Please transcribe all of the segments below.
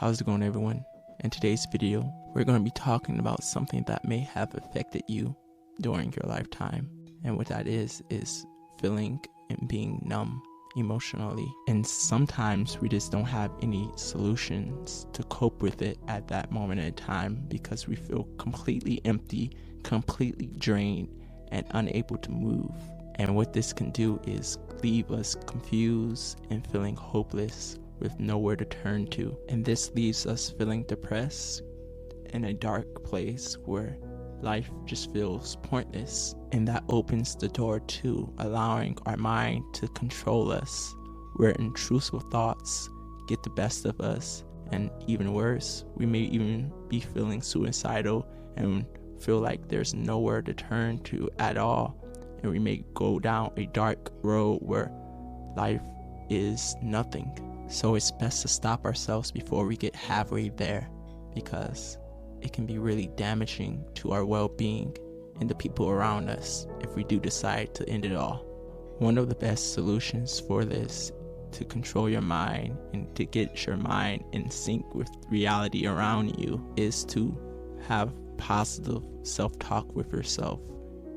How's it going, everyone? In today's video, we're going to be talking about something that may have affected you during your lifetime. And what that is feeling and being numb emotionally. And sometimes we just don't have any solutions to cope with it at that moment in time because we feel completely empty, completely drained, and unable to move. And what this can do is leave us confused and feeling hopeless with nowhere to turn to. And this leaves us feeling depressed in a dark place where life just feels pointless. And that opens the door to allowing our mind to control us, where intrusive thoughts get the best of us. And even worse, we may even be feeling suicidal and feel like there's nowhere to turn to at all. And we may go down a dark road where life is nothing. So it's best to stop ourselves before we get halfway there, because it can be really damaging to our well-being and the people around us if we do decide to end it all. One of the best solutions for this, to control your mind and to get your mind in sync with reality around you, is to have positive self-talk with yourself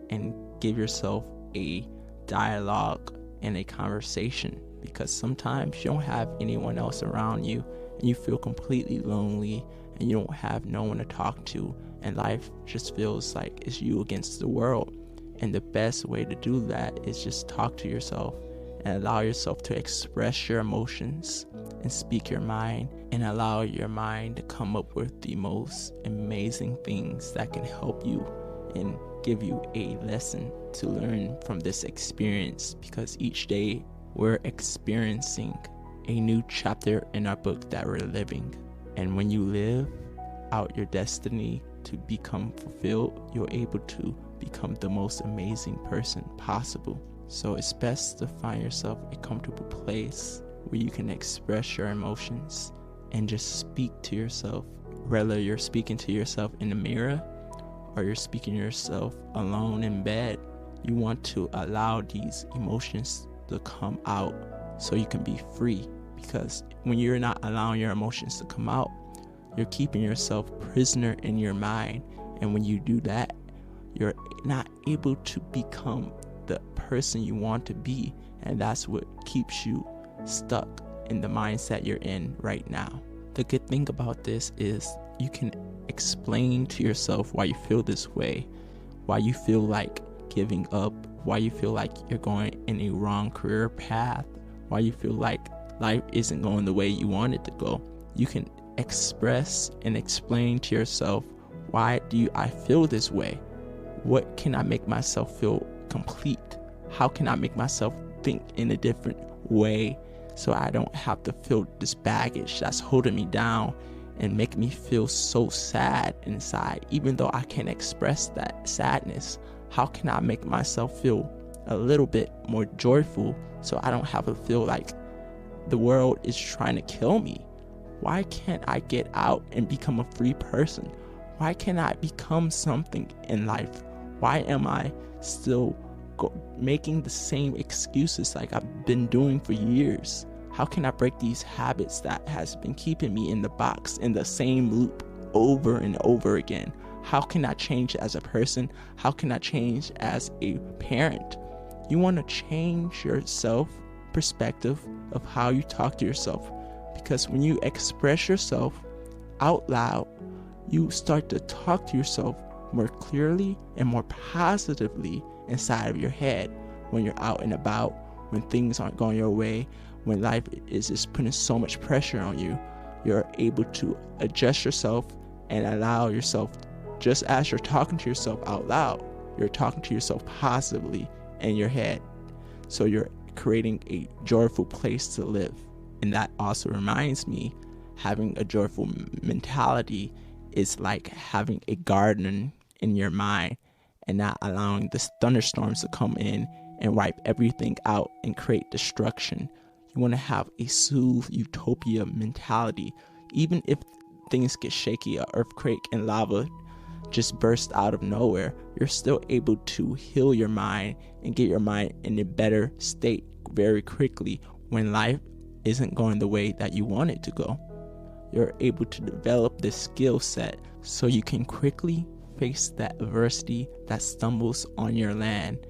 and give yourself a dialogue and a conversation, because sometimes you don't have anyone else around you and you feel completely lonely and you don't have no one to talk to, and life just feels like it's you against the world. And the best way to do that is just talk to yourself and allow yourself to express your emotions and speak your mind, and allow your mind to come up with the most amazing things that can help you and give you a lesson to learn from this experience, because each day we're experiencing a new chapter in our book that we're living. And when you live out your destiny to become fulfilled, you're able to become the most amazing person possible. So it's best to find yourself a comfortable place where you can express your emotions and just speak to yourself, whether you're speaking to yourself in the mirror or you're speaking to yourself alone in bed. You want to allow these emotions to come out so you can be free, because when you're not allowing your emotions to come out, you're keeping yourself prisoner in your mind. And when you do that, you're not able to become the person you want to be, and that's what keeps you stuck in the mindset you're in right now. The good thing about this is you can explain to yourself why you feel this way, why you feel like giving up, why you feel like you're going in a wrong career path, why you feel like life isn't going the way you want it to go. You can express and explain to yourself, why do I feel this way? What can I make myself feel complete? How can I make myself think in a different way so I don't have to feel this baggage that's holding me down and make me feel so sad inside, even though I can't express that sadness? How can I make myself feel a little bit more joyful so I don't have to feel like the world is trying to kill me? Why can't I get out and become a free person? Why can't I become something in life? Why am I still making the same excuses like I've been doing for years? How can I break these habits that has been keeping me in the box, in the same loop over and over again? How can I change as a person? How can I change as a parent? You want to change your perspective of how you talk to yourself, because when you express yourself out loud, you start to talk to yourself more clearly and more positively inside of your head. When you're out and about, when things aren't going your way, when life is just putting so much pressure on you, you're able to adjust yourself and allow yourself, just as you're talking to yourself out loud, you're talking to yourself positively in your head. So you're creating a joyful place to live. And that also reminds me, having a joyful mentality is like having a garden in your mind and not allowing the thunderstorms to come in and wipe everything out and create destruction. You want to have a soothe utopia mentality. Even if things get shaky, an earthquake and lava just burst out of nowhere, you're still able to heal your mind and get your mind in a better state very quickly when life isn't going the way that you want it to go. you're able to develop this skill set so you can quickly face that adversity that stumbles on your land,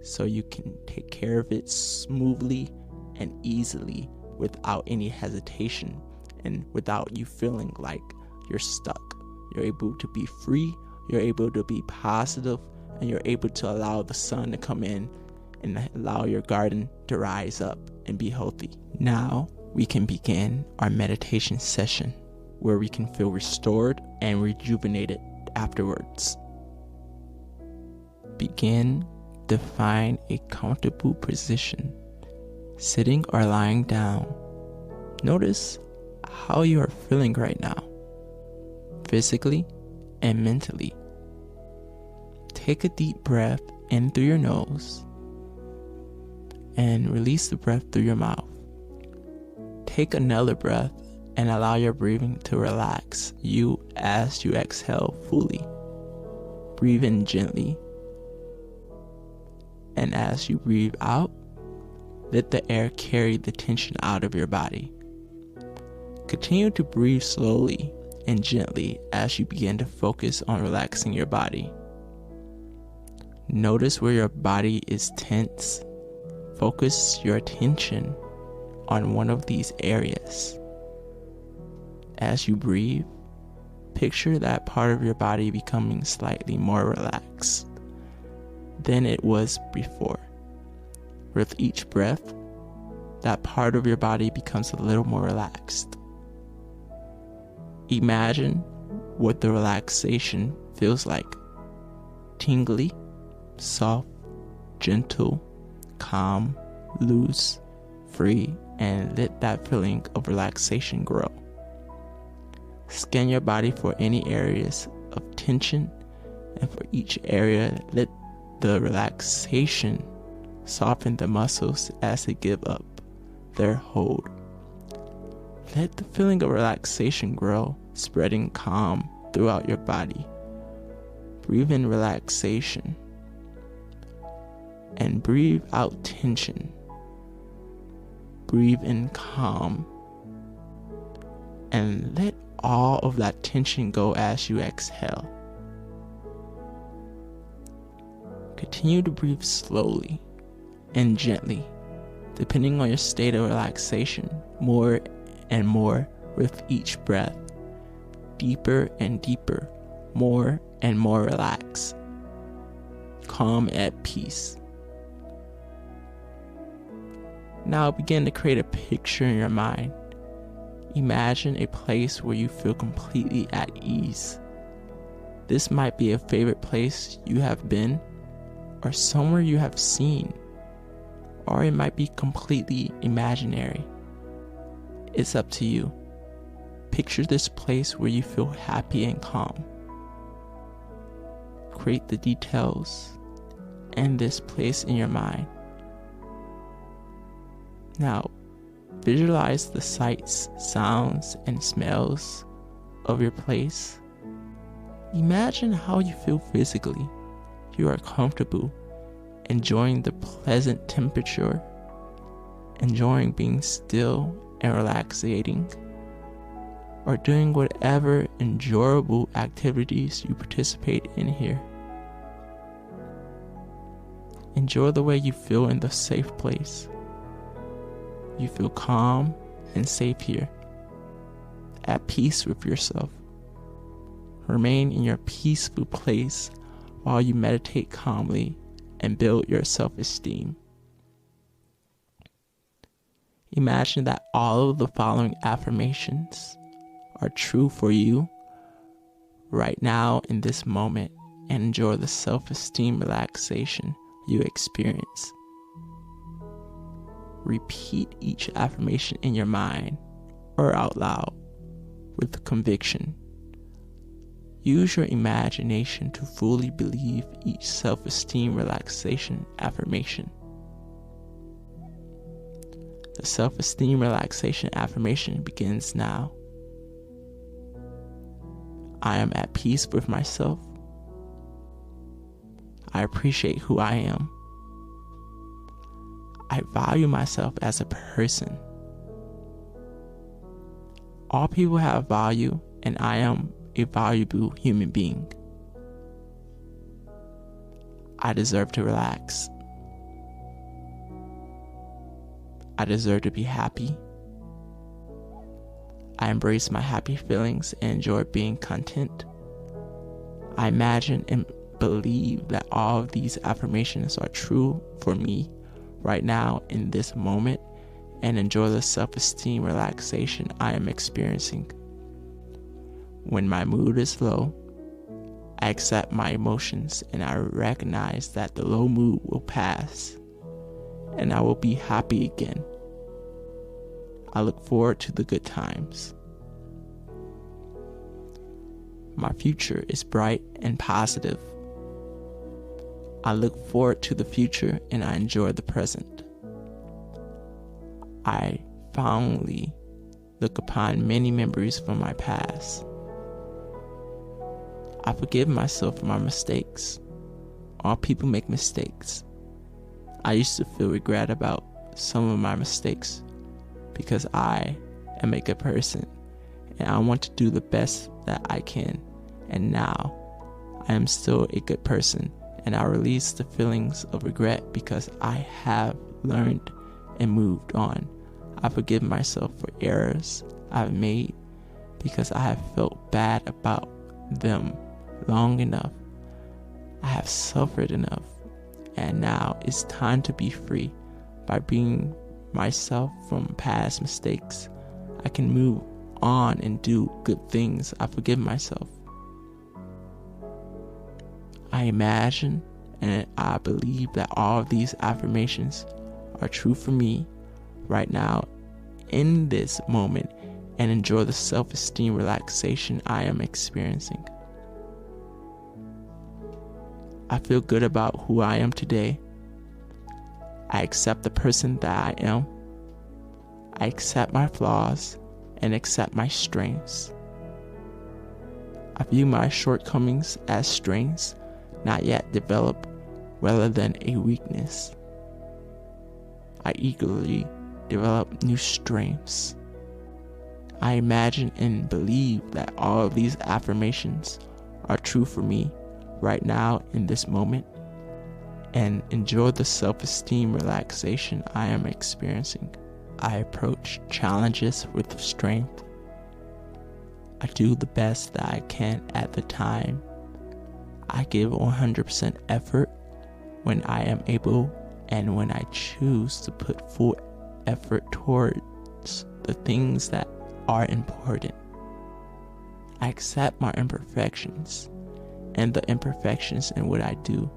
so you can take care of it smoothly and easily without any hesitation and without you feeling like you're stuck. You're able to be free, you're able to be positive, and you're able to allow the sun to come in and allow your garden to rise up and be healthy. Now we can begin our meditation session where we can feel restored and rejuvenated afterwards. Begin to find a comfortable position, sitting or lying down. Notice how you are feeling right now, physically and mentally. Take a deep breath in through your nose and release the breath through your mouth. Take another breath and allow your breathing to relax you as you exhale fully. Breathe in gently, and as you breathe out, let the air carry the tension out of your body. Continue to breathe slowly and gently as you begin to focus on relaxing your body. Notice where your body is tense. Focus your attention on one of these areas. As you breathe, picture that part of your body becoming slightly more relaxed than it was before. With each breath, that part of your body becomes a little more relaxed. Imagine what the relaxation feels like. Tingly, soft, gentle, calm, loose, free, and let that feeling of relaxation grow. Scan your body for any areas of tension, and for each area, let the relaxation soften the muscles as they give up their hold. Let the feeling of relaxation grow, spreading calm throughout your body. Breathe in relaxation and breathe out tension. Breathe in calm and let all of that tension go as you exhale. Continue to breathe slowly and gently, depending on your state of relaxation, more and more with each breath. Deeper and deeper, more and more relaxed, calm, at peace. Now begin to create a picture in your mind. Imagine a place where you feel completely at ease. This might be a favorite place you have been, or somewhere you have seen, or it might be completely imaginary. It's up to you. Picture this place where you feel happy and calm. Create the details and this place in your mind. Now, visualize the sights, sounds, and smells of your place. Imagine how you feel physically. You are comfortable, enjoying the pleasant temperature, enjoying being still and relaxing, or doing whatever enjoyable activities you participate in here. Enjoy the way you feel in the safe place. You feel calm and safe here, at peace with yourself. Remain in your peaceful place while you meditate calmly and build your self-esteem. Imagine that all of the following affirmations are true for you right now in this moment, and enjoy the self-esteem relaxation you experience. Repeat each affirmation in your mind or out loud with conviction. Use your imagination to fully believe each self-esteem relaxation affirmation. The self-esteem relaxation affirmation begins now. I am at peace with myself. I appreciate who I am. I value myself as a person. All people have value, and I am a valuable human being. I deserve to relax. I deserve to be happy. I embrace my happy feelings and enjoy being content. I imagine and believe that all of these affirmations are true for me right now in this moment, and enjoy the self-esteem relaxation I am experiencing. When my mood is low, I accept my emotions and I recognize that the low mood will pass and I will be happy again. I look forward to the good times. My future is bright and positive. I look forward to the future and I enjoy the present. I fondly look upon many memories from my past. I forgive myself for my mistakes. All people make mistakes. I used to feel regret about some of my mistakes because I am a good person and I want to do the best that I can. And now I am still a good person, and I release the feelings of regret because I have learned and moved on. I forgive myself for errors I've made because I have felt bad about them long enough. I have suffered enough, and now it's time to be free. By being myself from past mistakes, I can move on and do good things. I forgive myself. I imagine and I believe that all of these affirmations are true for me right now in this moment, and enjoy the self-esteem relaxation I am experiencing. I feel good about who I am today. I accept the person that I am. I accept my flaws and accept my strengths. I view my shortcomings as strengths not yet developed rather than a weakness. I eagerly develop new strengths. I imagine and believe that all of these affirmations are true for me right now in this moment, and enjoy the self-esteem relaxation I am experiencing. I approach challenges with strength. I do the best that I can at the time. I give 100% effort when I am able, and when I choose to put full effort towards the things that are important. I accept my imperfections and the imperfections in what I do.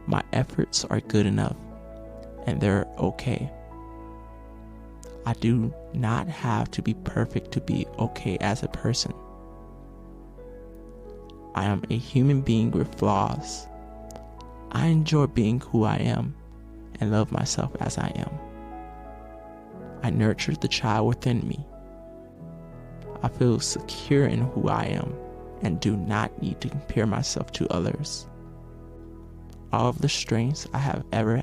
My efforts are good enough and they're okay. I do not have to be perfect to be okay as a person. I am a human being with flaws. I enjoy being who I am and love myself as I am. I nurture the child within me. I feel secure in who I am and do not need to compare myself to others. All of the strengths I have ever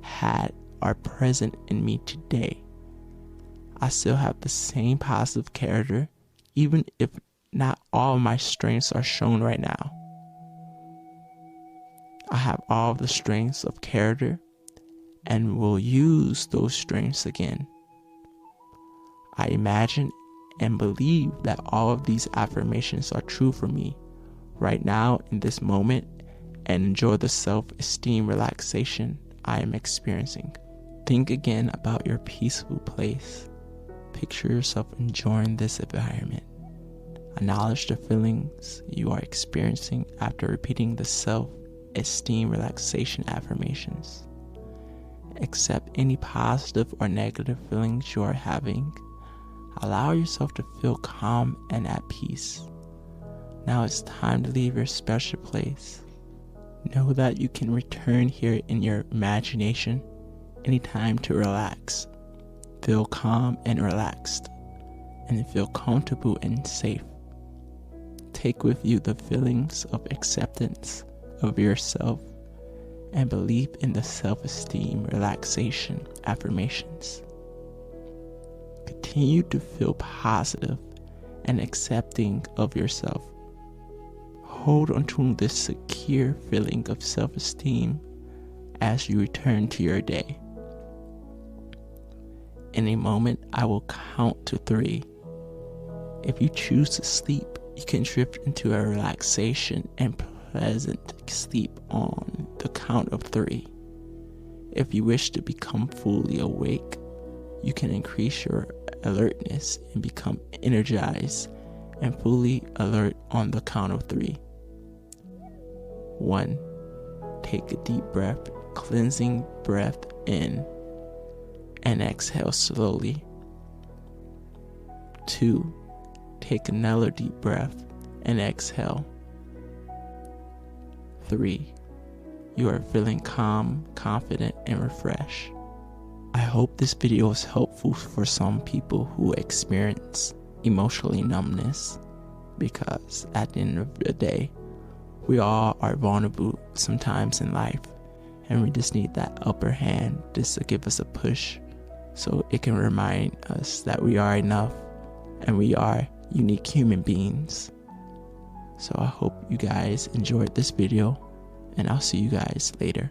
had are present in me today. I still have the same positive character, even if not all of my strengths are shown right now. I have all of the strengths of character and will use those strengths again. I imagine and believe that all of these affirmations are true for me right now in this moment, and enjoy the self-esteem relaxation I am experiencing. Think again about your peaceful place. Picture yourself enjoying this environment. Acknowledge the feelings you are experiencing after repeating the self-esteem relaxation affirmations. Accept any positive or negative feelings you are having. Allow yourself to feel calm and at peace. Now it's time to leave your special place. Know that you can return here in your imagination anytime to relax. Feel calm and relaxed, and feel comfortable and safe. Take with you the feelings of acceptance of yourself and believe in the self-esteem relaxation affirmations. Continue to feel positive and accepting of yourself. Hold on to this secure feeling of self-esteem as you return to your day. In a moment, I will count to 3. If you choose to sleep, you can drift into a relaxation and pleasant sleep on the count of 3. If you wish to become fully awake, you can increase your alertness and become energized and fully alert on the count of 3. 1. Take a deep breath, cleansing breath in, and exhale slowly. 2. Take another deep breath and exhale. 3. You are feeling calm, confident, and refreshed. I hope this video is helpful for some people who experience emotional numbness, because at the end of the day, we all are vulnerable sometimes in life, and we just need that upper hand just to give us a push so it can remind us that we are enough and we are unique human beings. So I hope you guys enjoyed this video, and I'll see you guys later.